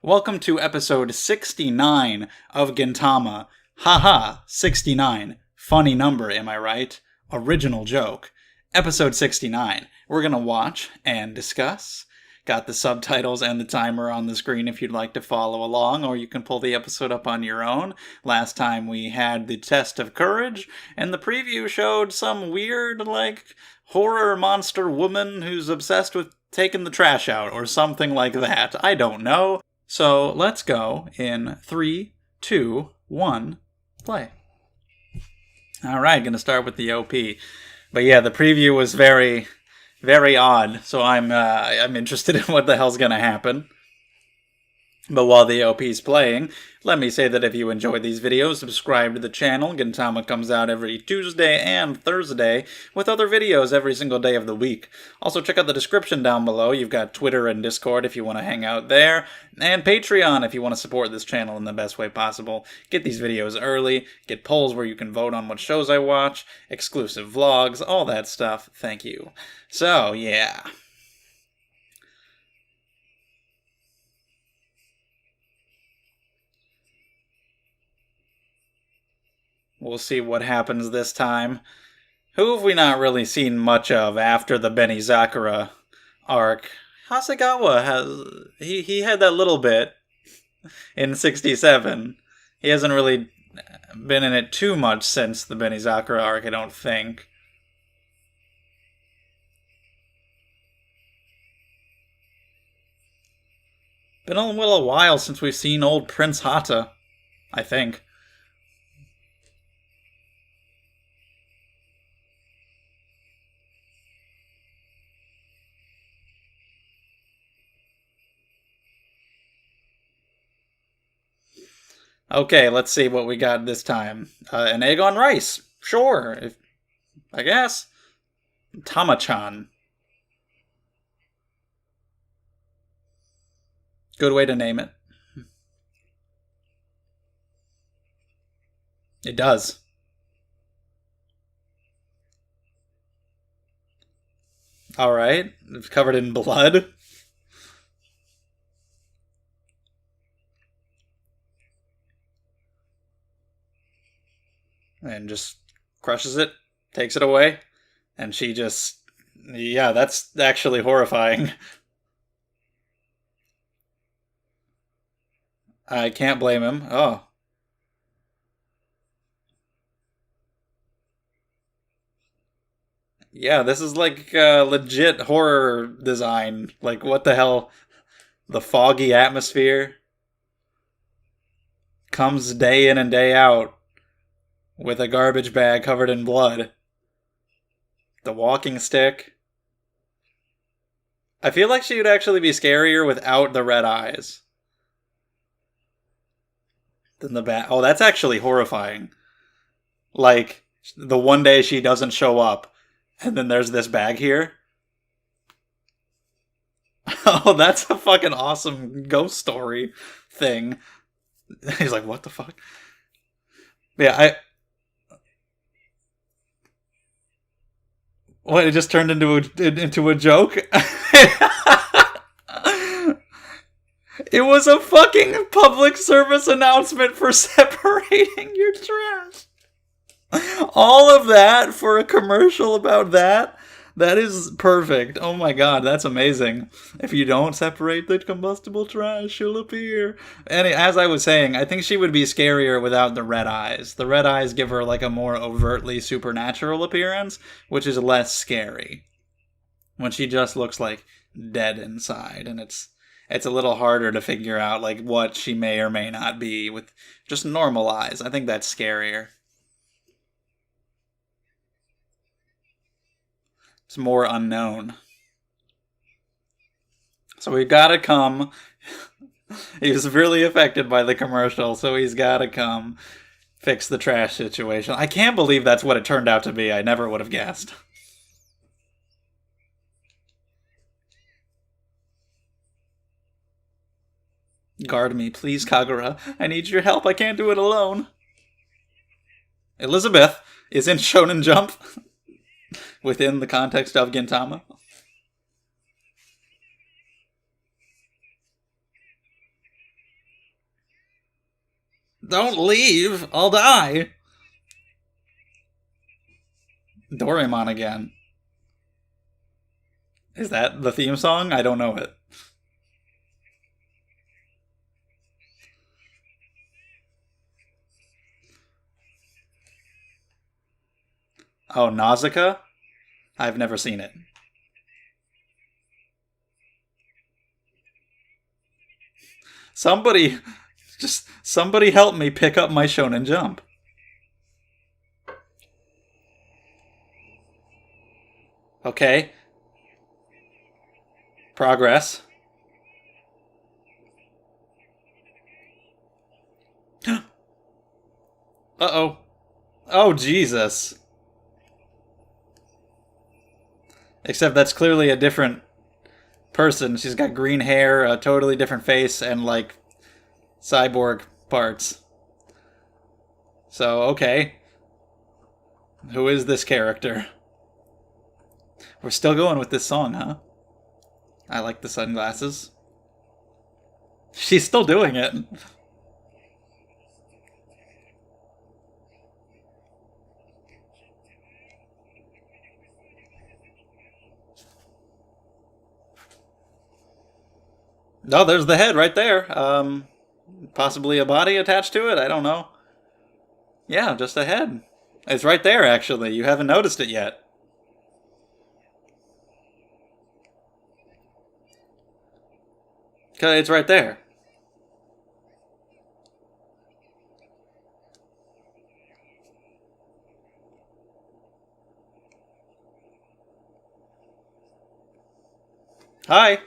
Welcome to episode 69 of Gintama. Haha, 69. Funny number, am I right? Original joke. Episode 69. We're gonna watch and discuss. Got the subtitles and the timer on the screen if you'd like to follow along, or you can pull the episode up on your own. Last time we had the test of courage, and the preview showed some weird, horror monster woman who's obsessed with taking the trash out, or something like that. I don't know. So let's go in 3, 2, 1, play. Alright, gonna start with the OP. But yeah, the preview was very, very odd, so I'm interested in what the hell's gonna happen. But while the OP's playing, let me say that if you enjoy these videos, subscribe to the channel. Gintama comes out every Tuesday and Thursday, with other videos every single day of the week. Also, check out the description down below. You've got Twitter and Discord if you want to hang out there, and Patreon if you want to support this channel in the best way possible. Get these videos early, get polls where you can vote on what shows I watch, exclusive vlogs, all that stuff. Thank you. So, yeah. We'll see what happens this time. Who have we not really seen much of after the Benizakura arc? Hasegawa has... He had that little bit in 67. He hasn't really been in it too much since the Benizakura arc, I don't think. Been a little while since we've seen old Prince Hata, I think. Okay, let's see what we got this time. An egg on rice. Sure, I guess. Tama-chan. Good way to name it. It does. Alright, it's covered in blood. And just crushes it, takes it away, and she just... Yeah, that's actually horrifying. I can't blame him. Oh. Yeah, this is like legit horror design. Like, what the hell? The foggy atmosphere comes day in and day out with a garbage bag covered in blood. The walking stick. I feel like she would actually be scarier without the red eyes than the bat. Oh, that's actually horrifying. Like, the one day she doesn't show up, and then there's this bag here. Oh, that's a fucking awesome ghost story thing. He's like, what the fuck? Yeah, What, it just turned into a joke? It was a fucking public service announcement for separating your trash. All of that for a commercial about that? That is perfect. Oh my god, that's amazing. If you don't separate the combustible trash, she'll appear. And as I was saying, I think she would be scarier without the red eyes. The red eyes give her like a more overtly supernatural appearance, which is less scary. When she just looks like dead inside, and it's a little harder to figure out like what she may or may not be with just normal eyes. I think that's scarier. It's more unknown. So we've got to come. He was really affected by the commercial, so he's got to come fix the trash situation. I can't believe that's what it turned out to be. I never would have guessed. Guard me, please, Kagura. I need your help. I can't do it alone. Elizabeth is in Shonen Jump. Within the context of Gintama. Don't leave! I'll die! Doraemon again. Is that the theme song? I don't know it. Oh, Nausicaa? I've never seen it. Somebody, somebody help me pick up my Shonen Jump. Okay. Progress. Uh-oh. Oh, Jesus. Except that's clearly a different person. She's got green hair, a totally different face, and, like, cyborg parts. So, okay. Who is this character? We're still going with this song, huh? I like the sunglasses. She's still doing it. No, there's the head right there. Possibly a body attached to it? I don't know. Yeah, just a head. It's right there, actually. You haven't noticed it yet. Okay, it's right there. Hi.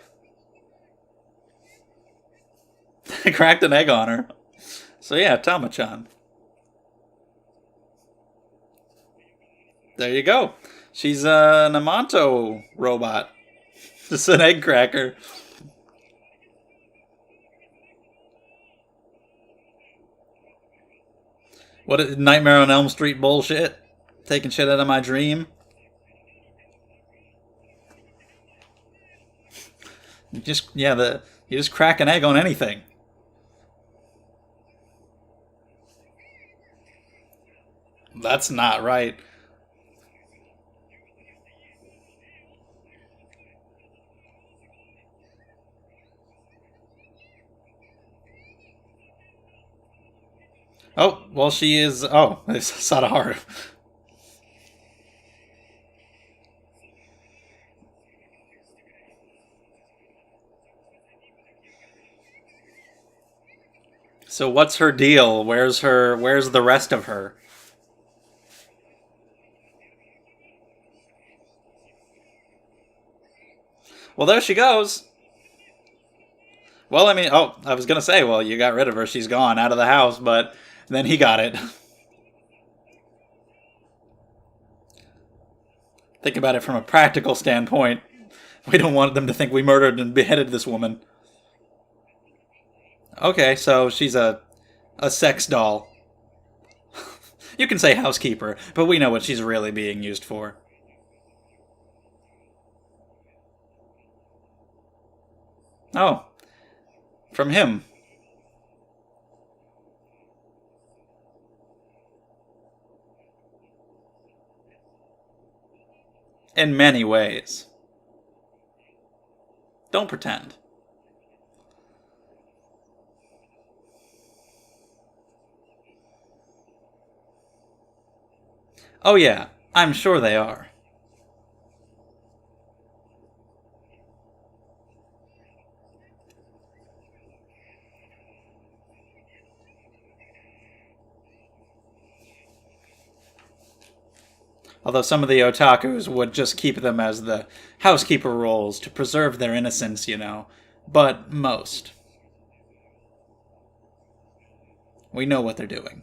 I cracked an egg on her. So yeah, Tama-chan. There you go. She's an Amanto robot. Just an egg cracker. What Nightmare on Elm Street bullshit? Taking shit out of my dream? You just crack an egg on anything. That's not right. Oh, well, she is. Oh, it's Sadaharu. So what's her deal? Where's her? Where's the rest of her? Well, there she goes. Well, I mean, oh, I was gonna say, well, you got rid of her. She's gone out of the house, but then he got it. Think about it from a practical standpoint. We don't want them to think we murdered and beheaded this woman. Okay, so she's a sex doll. You can say housekeeper, but we know what she's really being used for. Oh, from him. In many ways. Don't pretend. Oh yeah, I'm sure they are. Although some of the otakus would just keep them as the housekeeper roles to preserve their innocence, you know. But most. We know what they're doing.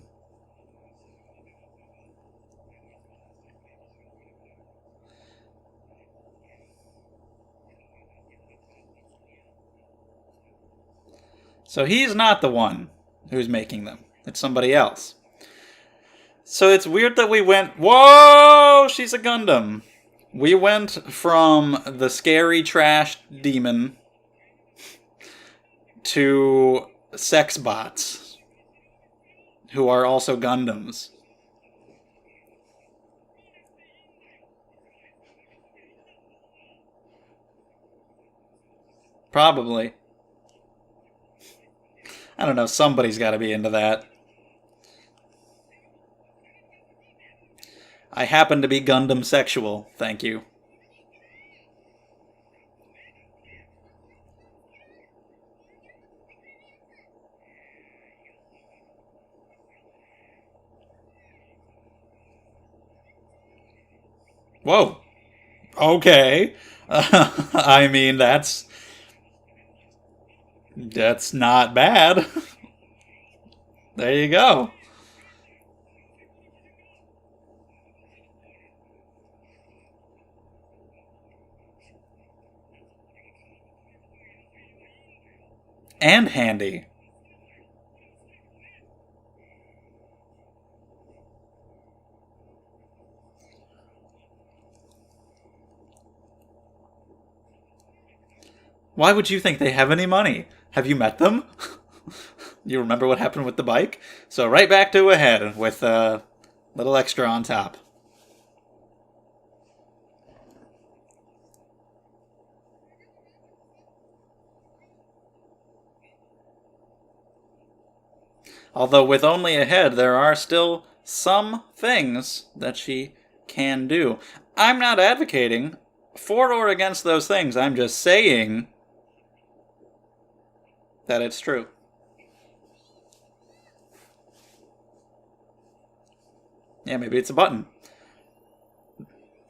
So he's not the one who's making them. It's somebody else. So it's weird that we went, whoa, she's a Gundam. We went from the scary trash demon to sex bots. who are also Gundams. Probably. I don't know, somebody's got to be into that. I happen to be Gundam sexual, thank you. Whoa. Okay. I mean, that's not bad. There you go. And handy. Why would you think they have any money? Have you met them? You remember what happened with the bike? So right back to a head with a little extra on top. Although with only a head, there are still some things that she can do. I'm not advocating for or against those things. I'm just saying that it's true. Yeah, maybe it's a button.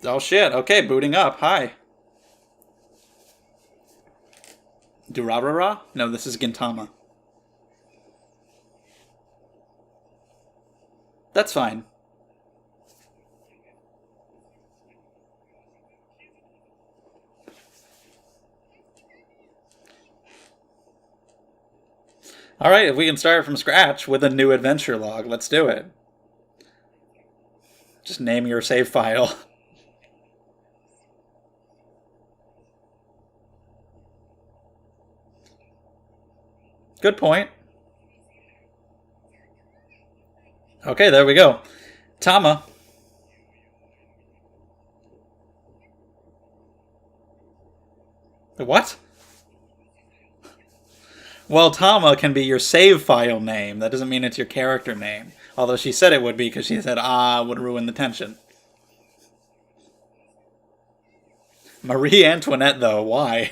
Oh shit, okay, booting up. Hi. Durarara? No, this is Gintama. That's fine. Alright, if we can start from scratch with a new adventure log, let's do it. Just name your save file. Good point. Okay, there we go. Tama. What? Well, Tama can be your save file name. That doesn't mean it's your character name. Although she said it would be because she said, would ruin the tension. Marie Antoinette, though, why?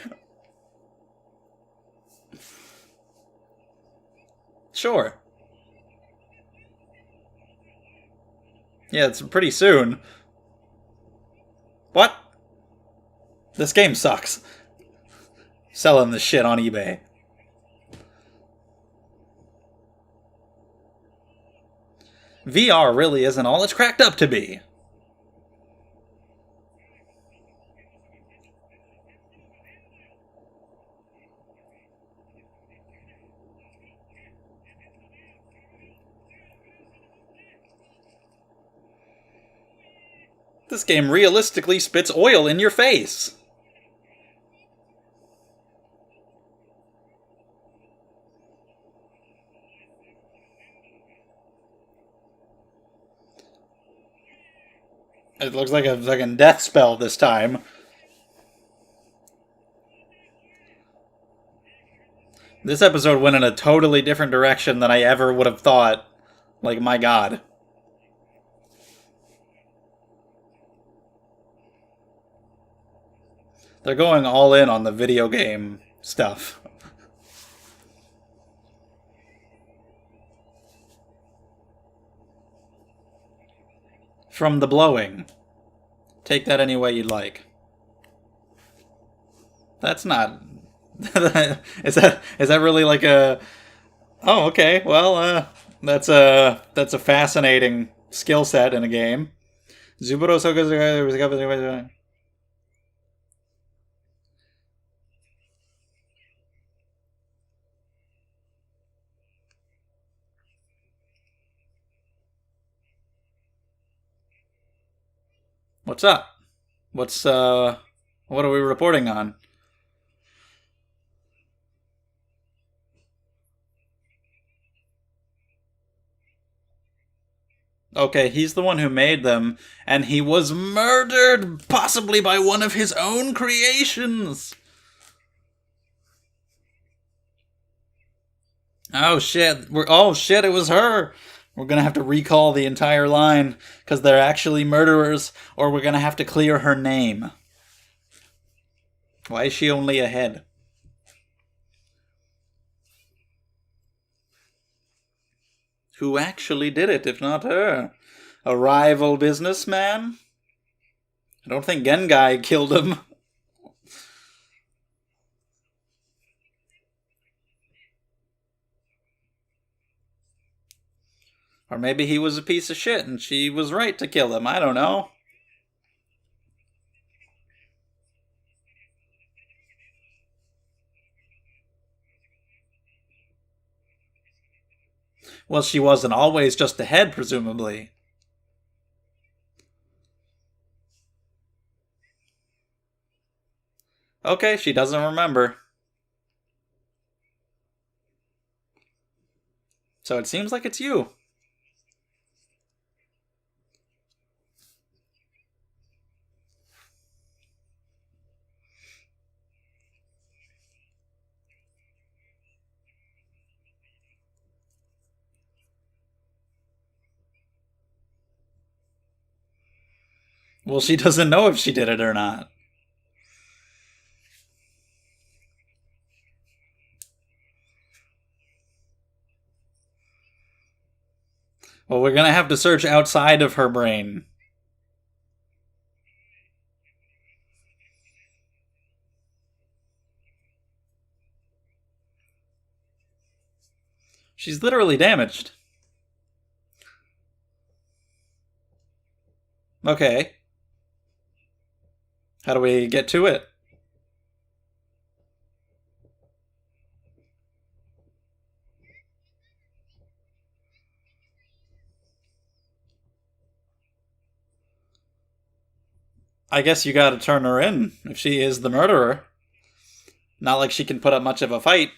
Sure. Yeah, it's pretty soon. What? This game sucks. Selling this shit on eBay. VR really isn't all it's cracked up to be. This game realistically spits oil in your face. It looks like a fucking death spell this time. This episode went in a totally different direction than I ever would have thought. Like, my god. They're going all in on the video game stuff. From the blowing. Take that any way you'd like. That's not... is that really like a... Oh, okay. Well, that's a fascinating skill set in a game. What's up? What are we reporting on? Okay, he's the one who made them, and he was murdered, possibly by one of his own creations. Oh shit! Oh shit! It was her. We're gonna have to recall the entire line because they're actually murderers, or we're gonna have to clear her name. Why is she only a head? Who actually did it, if not her? A rival businessman? I don't think Gengai killed him. Or maybe he was a piece of shit and she was right to kill him. I don't know. Well, she wasn't always just a head, presumably. Okay, she doesn't remember. So it seems like it's you. Well, she doesn't know if she did it or not. Well, we're gonna have to search outside of her brain. She's literally damaged. Okay. How do we get to it? I guess you gotta turn her in if she is the murderer. Not like she can put up much of a fight.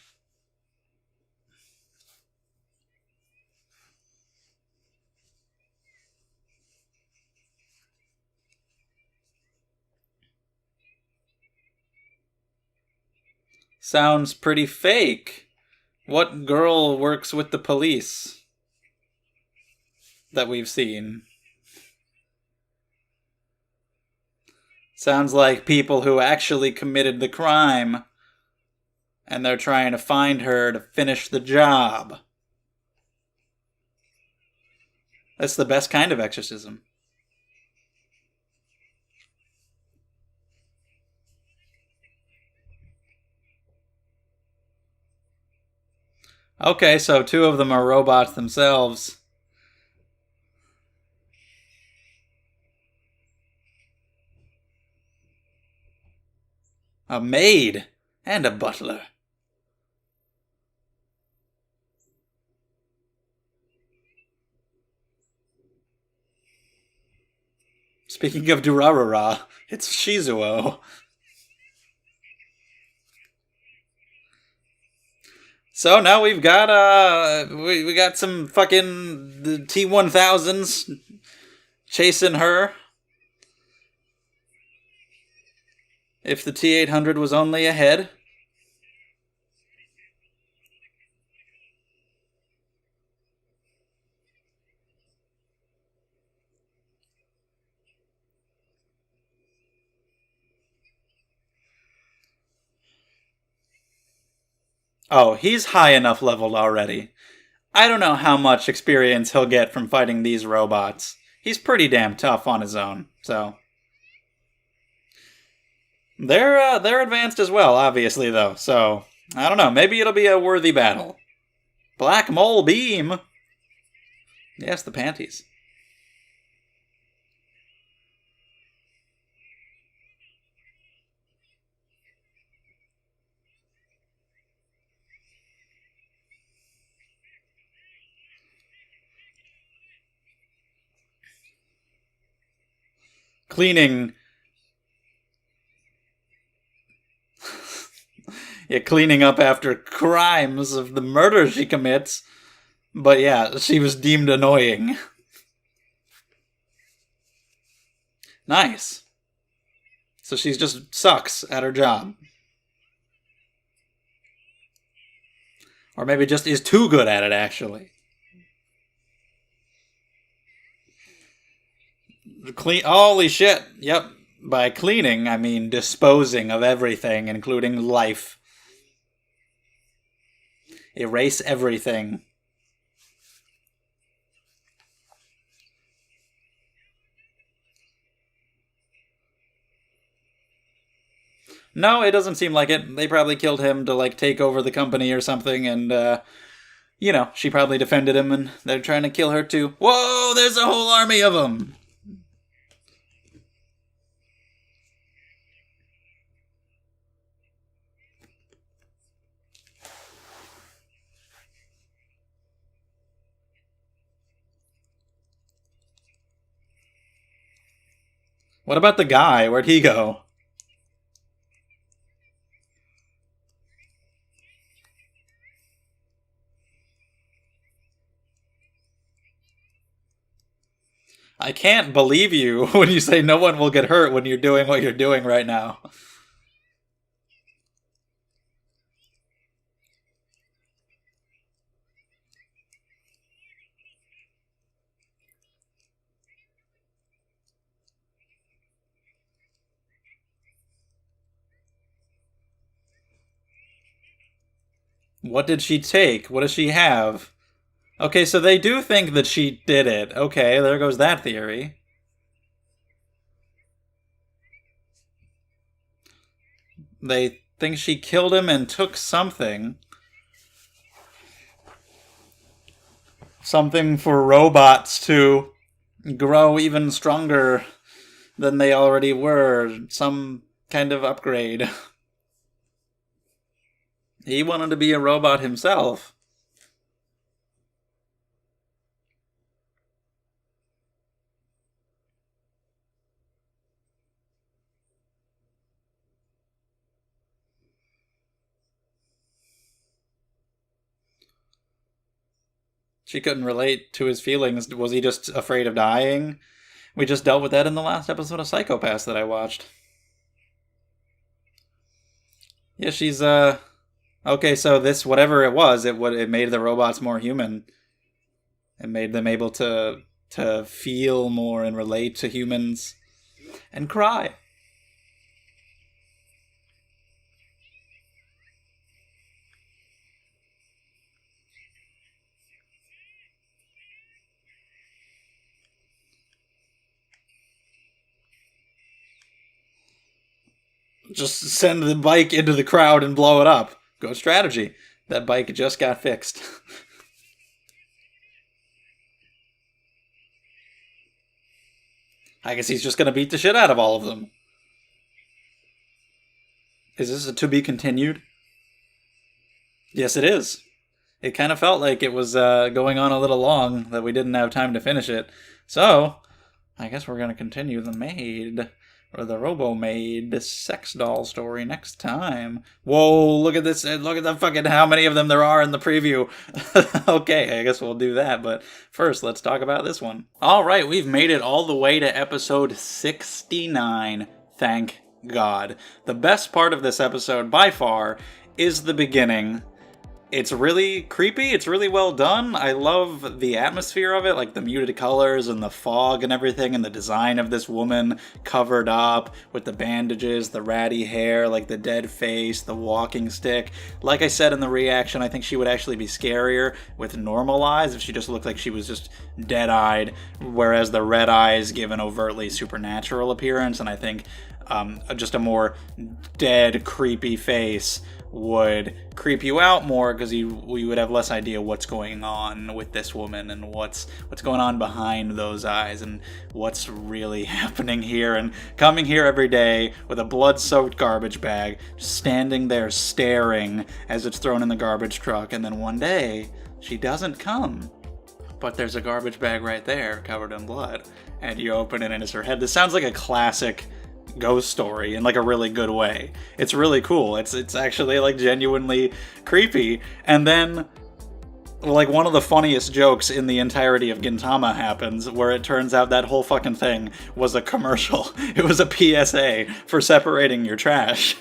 Sounds pretty fake. What girl works with the police that we've seen? Sounds like people who actually committed the crime and they're trying to find her to finish the job. That's the best kind of exorcism. Okay, so two of them are robots themselves. A maid and a butler. Speaking of Durarara, it's Shizuo. So now we've got we got some fucking T-1000s chasing her. If the T-800 was only a head. Oh, he's high enough leveled already. I don't know how much experience he'll get from fighting these robots. He's pretty damn tough on his own, so. They're advanced as well, obviously, though, so I don't know, maybe it'll be a worthy battle. Black Mole Beam! Yes, the panties. Cleaning. Yeah, cleaning up after crimes of the murder she commits. But yeah, she was deemed annoying. Nice. So she just sucks at her job. Or maybe just is too good at it, actually. Holy shit. Yep. By cleaning, I mean disposing of everything, including life. Erase everything. No, it doesn't seem like it. They probably killed him to, like, take over the company or something, and, she probably defended him, and they're trying to kill her too. Whoa, there's a whole army of them! What about the guy? Where'd he go? I can't believe you when you say no one will get hurt when you're doing what you're doing right now. What did she take? What does she have? Okay, so they do think that she did it. Okay, there goes that theory. They think she killed him and took something. Something for robots to grow even stronger than they already were. Some kind of upgrade. He wanted to be a robot himself. She couldn't relate to his feelings. Was he just afraid of dying? We just dealt with that in the last episode of Psycho-Pass that I watched. Yeah, she's, Okay, so this, whatever it was, it made the robots more human. It made them able to feel more and relate to humans. And cry. Just send the bike into the crowd and blow it up. Good strategy. That bike just got fixed. I guess he's just going to beat the shit out of all of them. Is this a to be continued? Yes, it is. It kind of felt like it was going on a little long, that we didn't have time to finish it. So, I guess we're going to continue the maid, or the Robo-Maid sex doll story next time. Whoa, look at this. Look at the fucking how many of them there are in the preview. Okay, I guess we'll do that. But first, let's talk about this one. All right, we've made it all the way to episode 69. Thank God. The best part of this episode, by far, is the beginning. It's really creepy. It's really well done. I love the atmosphere of it, like the muted colors and the fog and everything, and the design of this woman covered up with the bandages, the ratty hair, like the dead face, the walking stick. Like I said in the reaction, I think she would actually be scarier with normal eyes if she just looked like she was just dead-eyed, whereas the red eyes give an overtly supernatural appearance, and I think just a more dead, creepy face would creep you out more, because we would have less idea what's going on with this woman and what's going on behind those eyes and what's really happening here. And coming here every day with a blood-soaked garbage bag, just standing there staring as it's thrown in the garbage truck, and then one day she doesn't come, but there's a garbage bag right there covered in blood, and you open it and it's her head. This sounds like a classic ghost story in like a really good way. It's really cool. It's actually like genuinely creepy. And then like, one of the funniest jokes in the entirety of Gintama happens, where it turns out that whole fucking thing was a commercial. It was a PSA for separating your trash.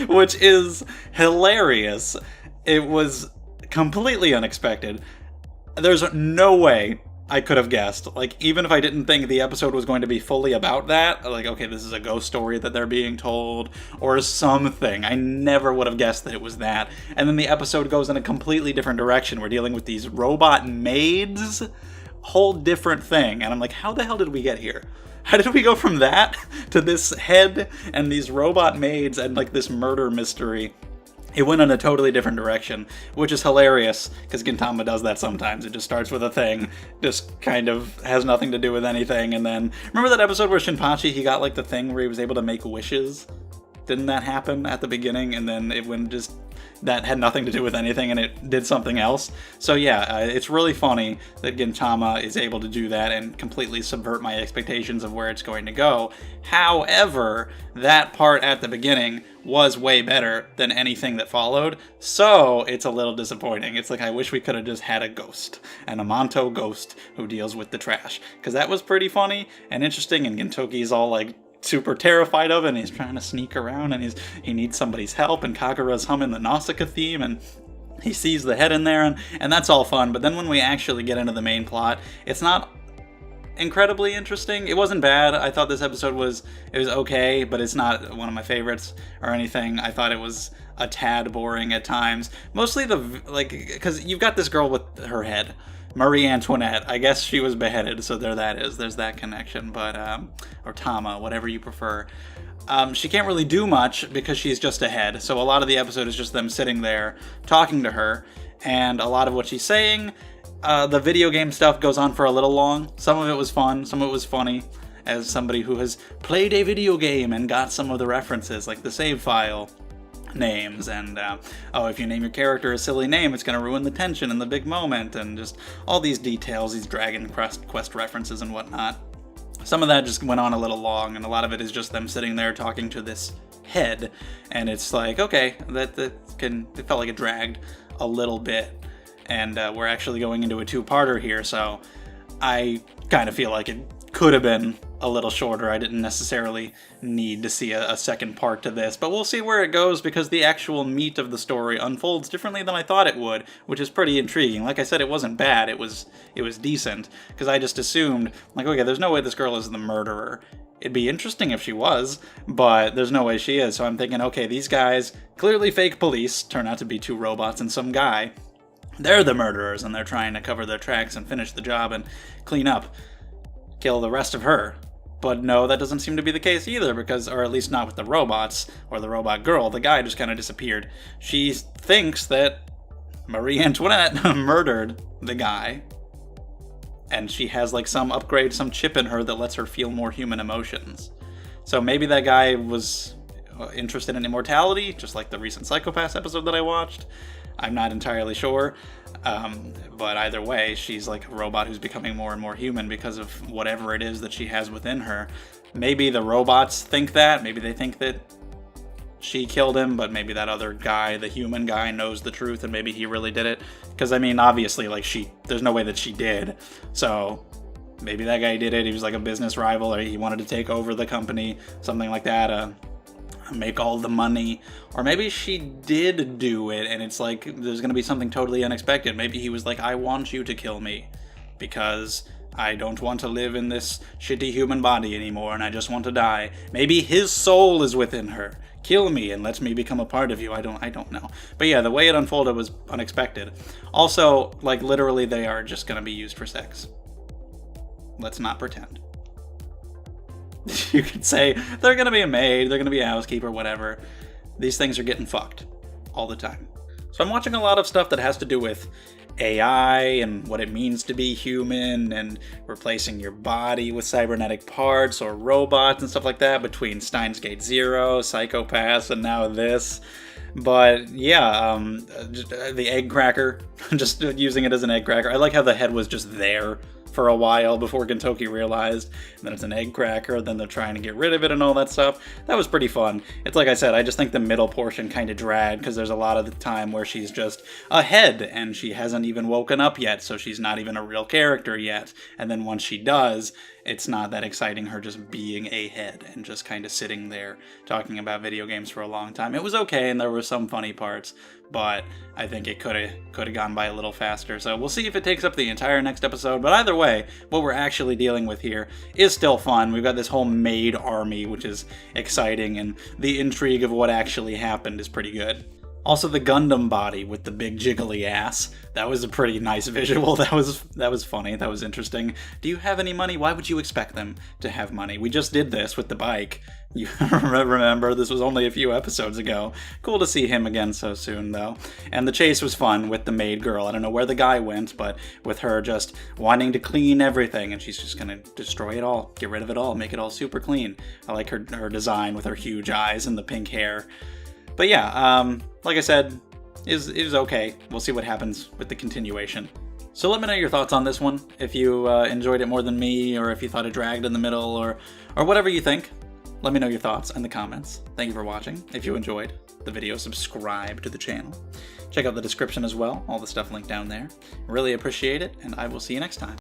Which is hilarious. It was completely unexpected. There's no way I could have guessed. Like, even if I didn't think the episode was going to be fully about that, like, okay, this is a ghost story that they're being told, or something, I never would have guessed that it was that. And then the episode goes in a completely different direction. We're dealing with these robot maids, whole different thing. And I'm like, how the hell did we get here? How did we go from that to this head and these robot maids and, like, this murder mystery? It went in a totally different direction, which is hilarious, because Gintama does that sometimes. It just starts with a thing, just kind of has nothing to do with anything, and then... Remember that episode where Shinpachi, he got, like, the thing where he was able to make wishes? Didn't that happen at the beginning, and then it went just... That had nothing to do with anything, and it did something else. So yeah, it's really funny that Gintama is able to do that and completely subvert my expectations of where it's going to go. However, that part at the beginning was way better than anything that followed, so it's a little disappointing. It's like, I wish we could have just had a ghost, an Amanto ghost who deals with the trash, because that was pretty funny and interesting, and Gintoki's all like super terrified of it, and he's trying to sneak around, and he needs somebody's help, and Kagura's humming the Nausicaa theme, and he sees the head in there, and that's all fun. But then when we actually get into the main plot, it's not incredibly interesting. It wasn't bad. I thought this episode was okay, but it's not one of my favorites or anything. I thought it was a tad boring at times. Mostly because you've got this girl with her head, Marie Antoinette. I guess she was beheaded, so there's that connection. But or Tama, whatever you prefer. She can't really do much because she's just a head. So a lot of the episode is just them sitting there talking to her, and a lot of what she's saying. The video game stuff goes on for a little long. Some of it was fun, some of it was funny. As somebody who has played a video game and got some of the references, like the save file names, and if you name your character a silly name, it's going to ruin the tension and the big moment, and just all these details, these Dragon Quest references and whatnot. Some of that just went on a little long, and a lot of it is just them sitting there talking to this head, and it's like, okay, it felt like it dragged a little bit. And we're actually going into a two-parter here, so I kind of feel like it could have been a little shorter. I didn't necessarily need to see a second part to this, but we'll see where it goes, because the actual meat of the story unfolds differently than I thought it would, which is pretty intriguing. Like I said, it wasn't bad, it was decent, because I just assumed, like, okay, there's no way this girl is the murderer. It'd be interesting if she was, but there's no way she is, so I'm thinking, okay, these guys, clearly fake police, turn out to be two robots and some guy. They're the murderers, and they're trying to cover their tracks and finish the job and clean up, kill the rest of her. But no, that doesn't seem to be the case either, because, or at least not with the robots, or the robot girl. The guy just kind of disappeared. She thinks that Marie Antoinette murdered the guy, and she has like some upgrade, some chip in her that lets her feel more human emotions. So maybe that guy was interested in immortality, just like the recent Psychopaths episode that I watched. I'm not entirely sure, but either way, she's like a robot who's becoming more and more human because of whatever it is that she has within her. Maybe the robots think that, maybe they think that she killed him, but maybe that other guy, the human guy, knows the truth, and maybe he really did it. Because, I mean, obviously, like, there's no way that she did, so maybe that guy did it. He was like a business rival, or he wanted to take over the company, something like that, make all the money. Or maybe she did do it, and it's like there's gonna be something totally unexpected. Maybe he was like, I want you to kill me because I don't want to live in this shitty human body anymore, and I just want to die. Maybe his soul is within her. Kill me and let me become a part of you. I don't know. But yeah, the way it unfolded was unexpected. Also, like, literally they are just gonna be used for sex. Let's not pretend. You could say they're going to be a maid, they're going to be a housekeeper, whatever. These things are getting fucked all the time. So I'm watching a lot of stuff that has to do with AI and what it means to be human and replacing your body with cybernetic parts or robots and stuff like that, between Steins Gate Zero, Psychopaths, and now this. But yeah, the egg cracker, just using it as an egg cracker. I like how the head was just there for a while before Gintoki realized that it's an egg cracker, then they're trying to get rid of it and all that stuff. That was pretty fun. It's like I said, I just think the middle portion kind of dragged, because there's a lot of the time where she's just ahead, and she hasn't even woken up yet, so she's not even a real character yet. And then once she does, it's not that exciting, her just being a head and just kind of sitting there talking about video games for a long time. It was okay, and there were some funny parts, but I think it could have gone by a little faster. So we'll see if it takes up the entire next episode. But either way, what we're actually dealing with here is still fun. We've got this whole maid army, which is exciting, and the intrigue of what actually happened is pretty good. Also, the Gundam body with the big jiggly ass. That was a pretty nice visual. That was funny. That was interesting. Do you have any money? Why would you expect them to have money? We just did this with the bike. You remember, this was only a few episodes ago. Cool to see him again so soon, though. And the chase was fun with the maid girl. I don't know where the guy went, but with her just wanting to clean everything, and she's just gonna destroy it all, get rid of it all, make it all super clean. I like her design with her huge eyes and the pink hair. But yeah, like I said, is okay. We'll see what happens with the continuation. So let me know your thoughts on this one. If you enjoyed it more than me, or if you thought it dragged in the middle, or whatever you think. Let me know your thoughts in the comments. Thank you for watching. If you enjoyed the video, subscribe to the channel. Check out the description as well. All the stuff linked down there. Really appreciate it, and I will see you next time.